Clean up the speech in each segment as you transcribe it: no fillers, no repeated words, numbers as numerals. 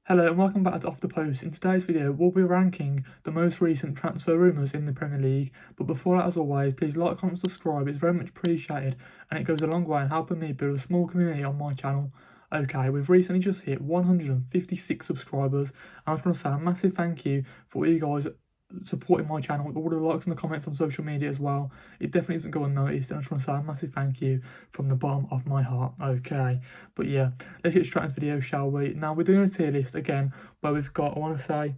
Hello and welcome back to Off the Post. In today's video, we'll be ranking the most recent transfer rumours in the Premier League. But before that, as always, please like, comment, subscribe. It's very much appreciated and it goes a long way in helping me build a small community on my channel. Okay, we've recently just hit 156 subscribers. And I just want to say a massive thank you for all you guys supporting my channel, all the likes and the comments on social media as well. It definitely doesn't go unnoticed, and I just want to say a massive thank you from the bottom of my heart. Okay, but yeah, let's get straight into the video, shall we? Now we're doing a tier list again where we've got, I want to say,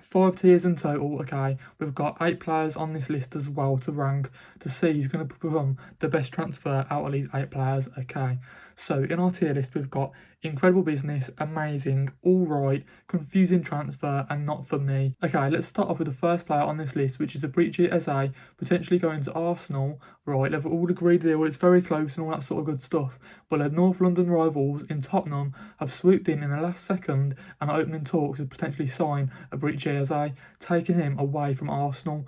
5 tiers in total. Okay, we've got 8 players on this list as well to rank to see who's going to become the best transfer out of these 8 players. Okay, so in our tier list we've got incredible business, amazing, alright, confusing transfer, and not for me. Okay, let's start off with the first player on this list, which is Abrici Eze, potentially going to Arsenal. Right, they've all agreed deal, it's very close and all that sort of good stuff, but their North London rivals in Tottenham have swooped in the last second and are opening talks to potentially sign Abrici Eze, taking him away from Arsenal.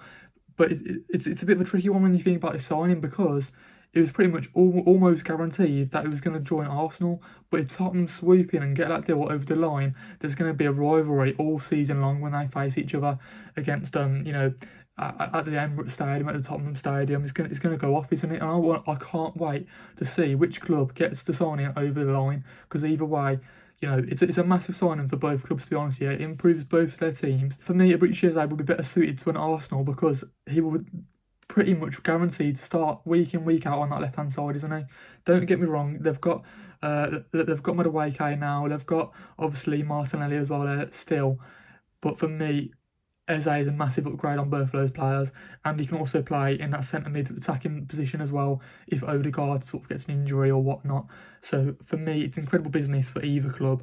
But it's a bit of a tricky one when you think about this signing, because it was pretty much almost guaranteed that he was going to join Arsenal. But if Tottenham swoop in and get that deal over the line, there's going to be a rivalry all season long when they face each other against at the Emirates Stadium, at the Tottenham Stadium. It's going to go off, isn't it? And I can't wait to see which club gets the signing over the line, because either way, it's a massive signing for both clubs, to be honest. Yeah, it improves both their teams. For me, Abrici Eze will be better suited to an Arsenal, because he will pretty much guaranteed to start week in, week out on that left hand side, isn't he? Don't get me wrong, they've got Madueke now, they've got obviously Martinelli as well there still, but for me, Eze is a massive upgrade on both of those players, and he can also play in that centre mid attacking position as well if Odegaard sort of gets an injury or whatnot. So for me, it's incredible business for either club.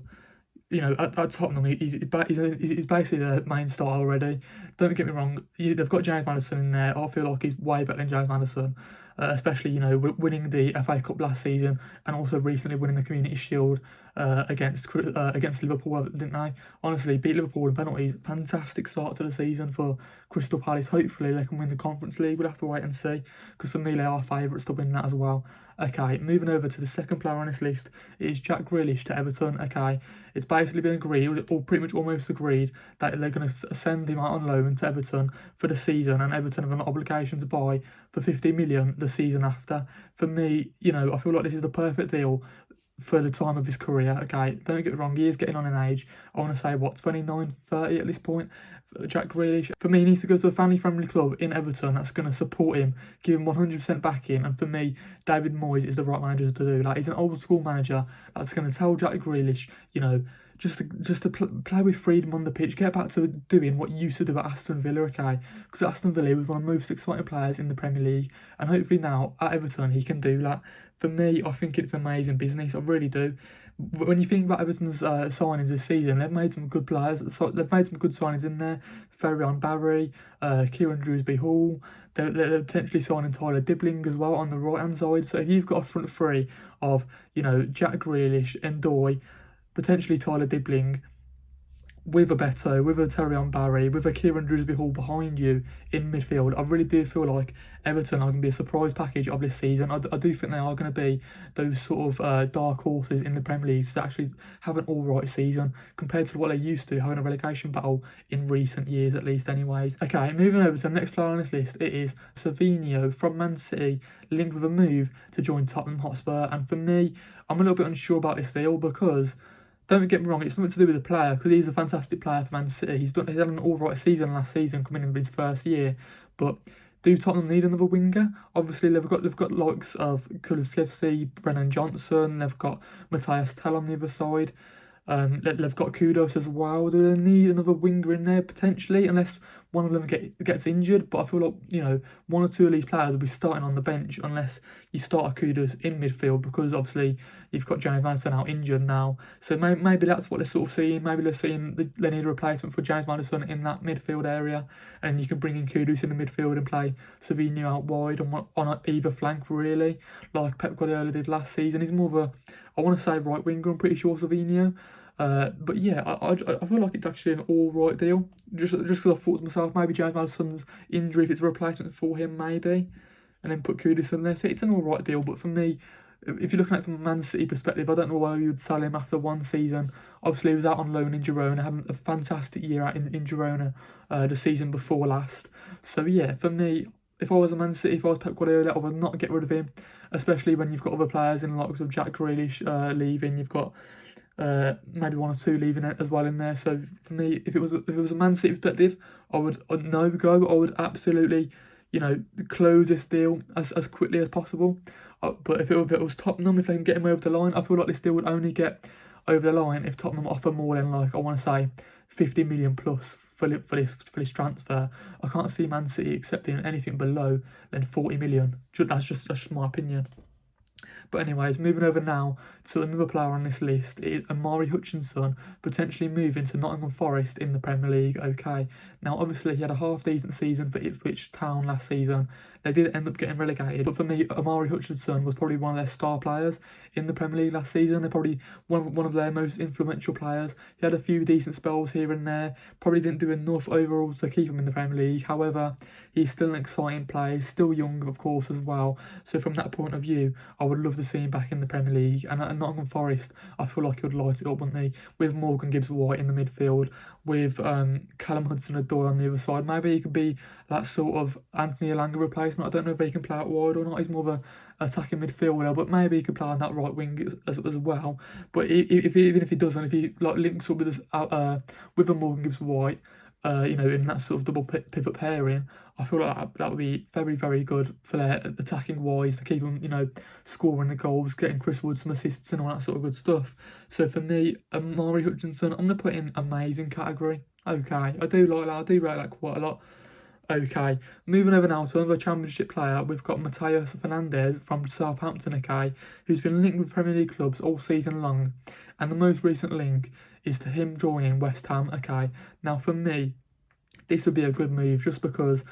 At Tottenham, he's basically the main star already. Don't get me wrong, they've got James Maddison in there. I feel like he's way better than James Maddison, especially, winning the FA Cup last season and also recently winning the Community Shield against Liverpool, didn't they? Honestly, beat Liverpool in penalties. Fantastic start to the season for Crystal Palace. Hopefully they can win the Conference League. We'll have to wait and see, because for me they are favourites to win that as well. Okay, moving over to the second player on this list, it is Jack Grealish to Everton. Okay, it's basically been agreed, or pretty much almost agreed, that they're going to send him out on loan to Everton for the season, and Everton have an obligation to buy for 50 million the season after. For me, I feel like this is the perfect deal for the time of his career. Okay, don't get me wrong, he is getting on in age. I want to say, 29, 30 at this point. Jack Grealish, for me, he needs to go to a family-friendly club in Everton that's going to support him, give him 100% backing, and for me, David Moyes is the right manager to do. Like, he's an old-school manager that's going to tell Jack Grealish, just to play with freedom on the pitch, get back to doing what you used to do at Aston Villa, okay? Because Aston Villa was one of the most exciting players in the Premier League, and hopefully now at Everton he can do that. For me, I think it's amazing business, I really do. When you think about Everton's signings this season, they've made some good players. So they've made some good signings in there. Ferran Barry, Kieran Dewsbury-Hall. They're potentially signing Tyler Dibbling as well on the right-hand side. So if you've got a front three of, Jack Grealish, Ndoye, potentially Tyler Dibbling, with a Beto, with a Terry Barry, with a Kieran Dewsbury-Hall behind you in midfield, I really do feel like Everton are going to be a surprise package of this season. I do think they are going to be those sort of dark horses in the Premier League to actually have an all-right season compared to what they used to, having a relegation battle in recent years at least anyways. Okay, moving over to the next player on this list, it is Savinho from Man City, linked with a move to join Tottenham Hotspur. And for me, I'm a little bit unsure about this deal, because don't get me wrong, it's nothing to do with the player, because he's a fantastic player for Man City. He's had an all-right season last season, coming in his first year. But do Tottenham need another winger? Obviously, they've got likes of Kulusevski, Brennan Johnson. They've got Matthias Tell on the other side. They've got Kudos as well. Do they need another winger in there potentially, unless one of them gets injured? But I feel like, one or two of these players will be starting on the bench unless you start a Kudos in midfield, because obviously you've got James Maddison out injured now. So maybe that's what they're sort of seeing. Maybe they're seeing they need a replacement for James Maddison in that midfield area, and you can bring in Kudos in the midfield and play Savinho out wide on either flank, really, like Pep Guardiola did last season. He's more of a, I want to say, right winger, I'm pretty sure, Savinho. But yeah, I feel like it's actually an all-right deal. Just because I thought to myself, maybe James Maddison's injury, if it's a replacement for him, maybe, and then put Kudus in there. So it's an all-right deal. But for me, if you're looking at it from a Man City perspective, I don't know why you would sell him after one season. Obviously, he was out on loan in Girona, having a fantastic year out in Girona the season before last. So yeah, for me, if I was a Man City, if I was Pep Guardiola, I would not get rid of him, especially when you've got other players in the likes of Jack Grealish leaving. You've got maybe one or two leaving it as well in there. So for me, if it was a Man City perspective, I'd no go. I would absolutely, close this deal as quickly as possible. But if it was Tottenham, if they can get him over the line, I feel like this deal would only get over the line if Tottenham offer more than, like, I want to say 50 million plus for this transfer. I can't see Man City accepting anything below than 40 million. That's just my opinion. But anyways, moving over now to another player on this list, it is Amari Hutchinson, potentially moving to Nottingham Forest in the Premier League. Okay, now obviously he had a half-decent season for Ipswich Town last season. They did end up getting relegated, but for me, Amari Hutchinson was probably one of their star players in the Premier League last season. They're probably one of their most influential players. He had a few decent spells here and there, probably didn't do enough overall to keep him in the Premier League. However, he's still an exciting player, still young, of course, as well. So from that point of view, I would love to see him back in the Premier League. And at Nottingham Forest, I feel like he would light it up, wouldn't he? With Morgan Gibbs-White in the midfield, with Callum Hudson-Odoi on the other side. Maybe he could be that sort of Anthony Elanga replacement. I don't know if he can play out wide or not. He's more of a attacking midfielder, but maybe he could play on that right wing as well. But even if he doesn't, if he links up with a Morgan Gibbs-White, in that sort of double pivot pairing, I feel like that would be very, very good for their attacking wise, to keep them, scoring the goals, getting Chris Wood some assists and all that sort of good stuff. So for me, Amari Hutchinson, I'm going to put in amazing category. Okay, I do like that. I do rate that quite a lot. Okay, moving over now to another Championship player, we've got Matheus Fernandes from Southampton, okay, who's been linked with Premier League clubs all season long, and the most recent link is to him joining West Ham, okay. Now for me, this would be a good move just because,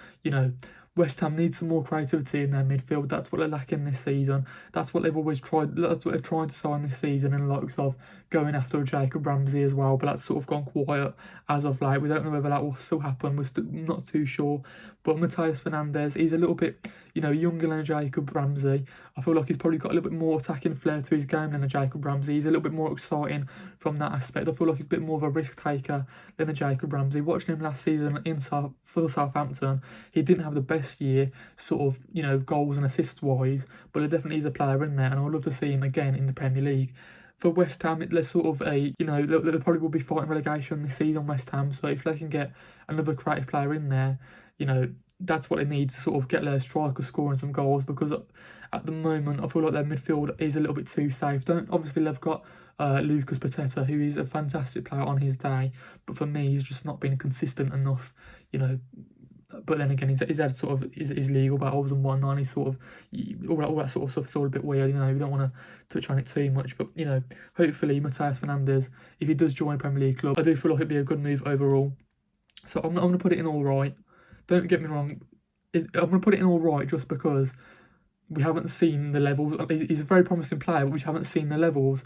West Ham needs some more creativity in their midfield. That's what they're lacking this season. That's what they've always tried. That's what they've tried to sign this season, in the likes of going after Jacob Ramsey as well. But that's sort of gone quiet as of late. We don't know whether that will still happen. We're still not too sure. But Matheus Fernandes, he's a little bit, younger than Jacob Ramsey. I feel like he's probably got a little bit more attacking flair to his game than a Jacob Ramsey. He's a little bit more exciting from that aspect. I feel like he's a bit more of a risk taker than a Jacob Ramsey. Watching him last season for Southampton, he didn't have the best year, sort of, goals and assists wise, but there definitely is a player in there, and I would love to see him again in the Premier League. For West Ham, there's sort of they probably will be fighting relegation this season, West Ham, so if they can get another creative player in there, that's what they need to sort of get their striker scoring some goals, because at the moment I feel like their midfield is a little bit too safe. Obviously they've got Lucas Paqueta, who is a fantastic player on his day, but for me he's just not been consistent enough, But then again, he's had sort of his legal battles and whatnot. He's sort of all that sort of stuff is all a bit weird. We don't want to touch on it too much, but hopefully Matheus Fernandes, if he does join a Premier League club, I do feel like it'd be a good move overall. So I'm going to put it in all right. Don't get me wrong. I'm going to put it in all right just because we haven't seen the levels. He's a very promising player, but we haven't seen the levels,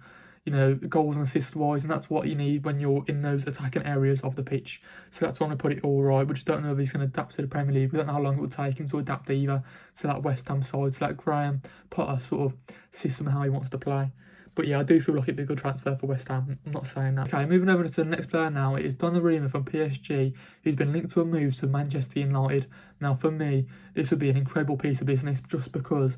goals and assists wise, and that's what you need when you're in those attacking areas of the pitch. So that's why I'm going to put it all right. We just don't know if he's going to adapt to the Premier League. We don't know how long it would take him to adapt either to that West Ham side, to that Graham Potter sort of system and how he wants to play. But yeah, I do feel like it'd be a good transfer for West Ham. I'm not saying that. Okay, moving over to the next player now. It is Donnarumma from PSG, who's been linked to a move to Manchester United. Now, for me, this would be an incredible piece of business just because,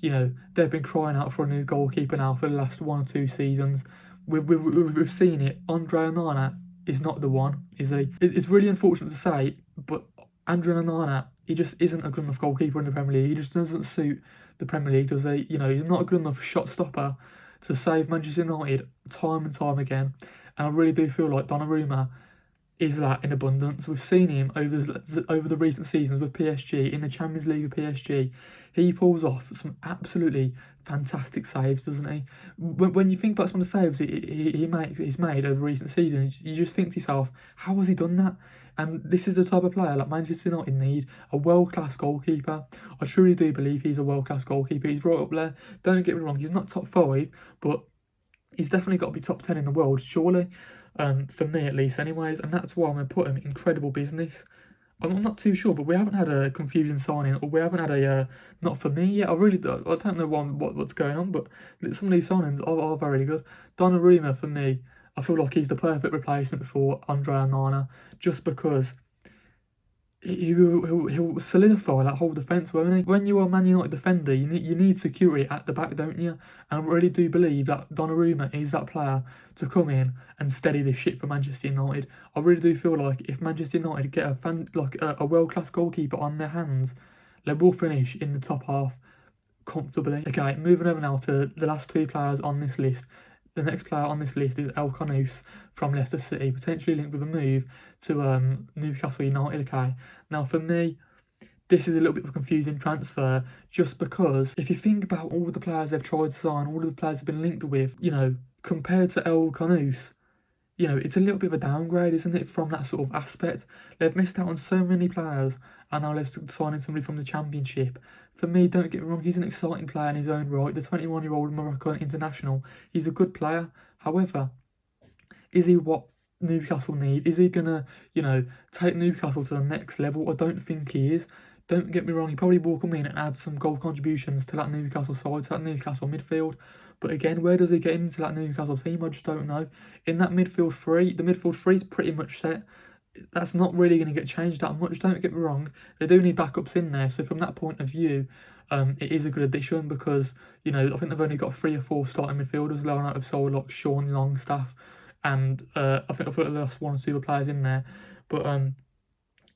they've been crying out for a new goalkeeper now for the last 1 or 2 seasons. We've seen it. Andre Onana is not the one, is he? It's really unfortunate to say, but Andre Onana, he just isn't a good enough goalkeeper in the Premier League. He just doesn't suit the Premier League, does he? He's not a good enough shot stopper to save Manchester United time and time again. And I really do feel like Donnarumma is that in abundance. We've seen him over the recent seasons with PSG, in the Champions League with PSG. He pulls off some absolutely fantastic saves, doesn't he? When you think about some of the saves he's made over recent seasons, you just think to yourself, how has he done that? And this is the type of player like Manchester United need, a world-class goalkeeper. I truly do believe he's a world-class goalkeeper. He's right up there. Don't get me wrong, he's not top 5, but he's definitely got to be top 10 in the world, surely. For me at least anyways, and that's why I'm going to put him in incredible business. I'm not too sure, but we haven't had a confusing signing, or we haven't had a not for me yet. I don't know what's going on, but some of these signings are very good. Donnarumma, for me, I feel like he's the perfect replacement for Andre Onana, just because he'll solidify that whole defence, won't he? When you are a Man United defender, you need security at the back, don't you? And I really do believe that Donnarumma is that player to come in and steady the ship for Manchester United. I really do feel like if Manchester United get a world-class goalkeeper on their hands, they will finish in the top half comfortably. Okay, moving over now to the last two players on this list. The next player on this list is El Khanous from Leicester City, potentially linked with a move to Newcastle United. Okay, now for me, this is a little bit of a confusing transfer, just because if you think about all the players they've tried to sign, all of the players they've been linked with, compared to El Khanous, it's a little bit of a downgrade, isn't it, from that sort of aspect? They've missed out on so many players, and now they're signing somebody from the Championship. For me, don't get me wrong, he's an exciting player in his own right. The 21-year-old Moroccan international, he's a good player. However, is he what Newcastle need? Is he going to, take Newcastle to the next level? I don't think he is. Don't get me wrong, he probably will come in and add some goal contributions to that Newcastle side, to that Newcastle midfield. But again, where does he get into that Newcastle team? I just don't know. In that midfield three, the midfield three is pretty much set. That's not really going to get changed that much, don't get me wrong. They do need backups in there, so from that point of view, it is a good addition because, I think they've only got 3 or 4 starting midfielders. They'll not have sold like Sean Longstaff, and I think they lost 1 or 2 players in there. But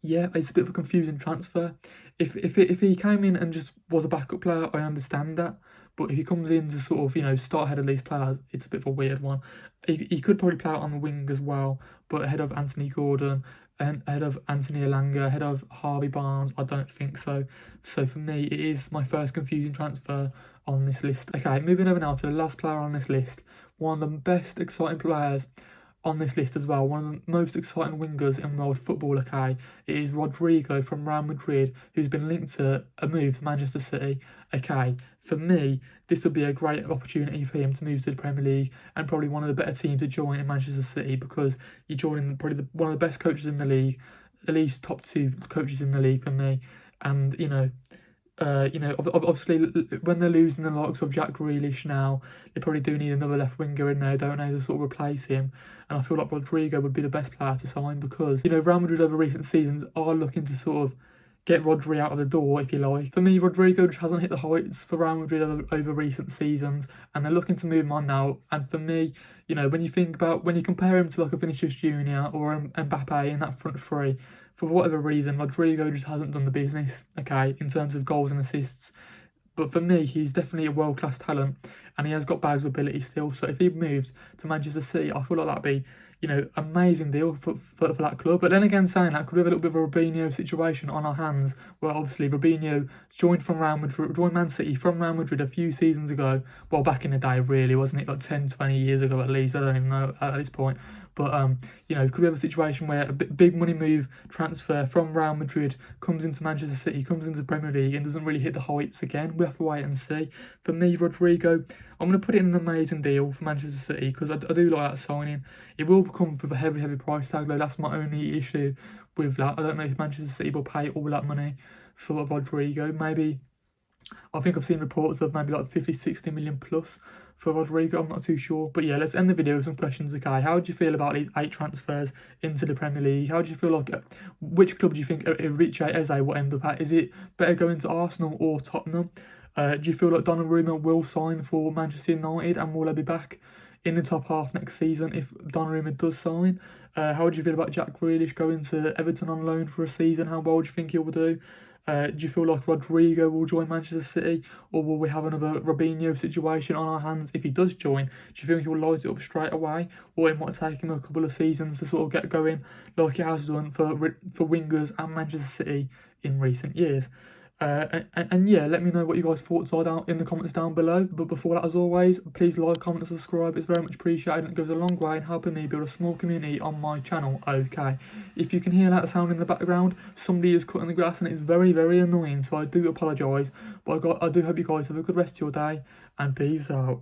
yeah, it's a bit of a confusing transfer. If he came in and just was a backup player, I understand that. But if he comes in to sort of, start ahead of these players, it's a bit of a weird one. He could probably play out on the wing as well, but ahead of Anthony Gordon, and ahead of Anthony Elanga, ahead of Harvey Barnes, I don't think so. So for me, it is my first confusing transfer on this list. Okay, moving over now to the last player on this list. One of the best exciting players on this list as well, one of the most exciting wingers in world football. Okay, it is Rodrigo from Real Madrid, who's been linked to a move to Manchester City. Okay, for me, this would be a great opportunity for him to move to the Premier League and probably one of the better teams to join in Manchester City, because you're joining probably one of the best coaches in the league, at least top 2 coaches in the league for me. And obviously when they're losing the likes of Jack Grealish now, they probably do need another left winger in there, don't they, to sort of replace him. And I feel like Rodrigo would be the best player to sign, because Real Madrid over recent seasons are looking to sort of get Rodri out of the door, if you like. For me, Rodrigo just hasn't hit the heights for Real Madrid over recent seasons, and they're looking to move him on now. And for me, when you compare him to like a Vinicius Junior or Mbappe in that front three, for whatever reason, Rodrigo just hasn't done the business, okay, in terms of goals and assists. But for me, he's definitely a world-class talent, and he has got bags of ability still. So if he moves to Manchester City, I feel like that'd be, amazing deal for that club. But then again, saying that, could we have a little bit of a Robinho situation on our hands, where obviously Robinho joined Man City from Real Madrid a few seasons ago. Well, back in the day, really, wasn't it? Like 10, 20 years ago at least. I don't even know at this point. But, could we have a situation where a big money move transfer from Real Madrid comes into Manchester City, comes into the Premier League and doesn't really hit the heights again? We have to wait and see. For me, Rodrigo, I'm going to put it in an amazing deal for Manchester City, because I do like that signing. It will come with a heavy price tag, though. That's my only issue with that. I don't know if Manchester City will pay all that money for Rodrigo. Maybe, I think I've seen reports of maybe like 50, 60 million plus for Rodrigo. I'm not too sure. But yeah, let's end the video with some questions. Okay, how do you feel about these 8 transfers into the Premier League? How do you feel like, which club do you think Enrique Eze will end up at? Is it better going to Arsenal or Tottenham? Do you feel like Donnarumma will sign for Manchester United, and will they be back in the top half next season if Donnarumma does sign? How do you feel about Jack Grealish going to Everton on loan for a season? How well do you think he'll do? Do you feel like Rodrigo will join Manchester City, or will we have another Robinho situation on our hands if he does join? Do you think he'll light it up straight away, or it might take him a couple of seasons to sort of get going like he has done for wingers at Manchester City in recent years? And yeah, let me know what you guys' thoughts are down in the comments down below. But before that, as always, please like, comment and subscribe. It's very much appreciated, and it goes a long way in helping me build a small community on my channel. Okay, if you can hear that sound in the background, somebody is cutting the grass and it's very annoying, so I do apologise. But I do hope you guys have a good rest of your day, and peace out.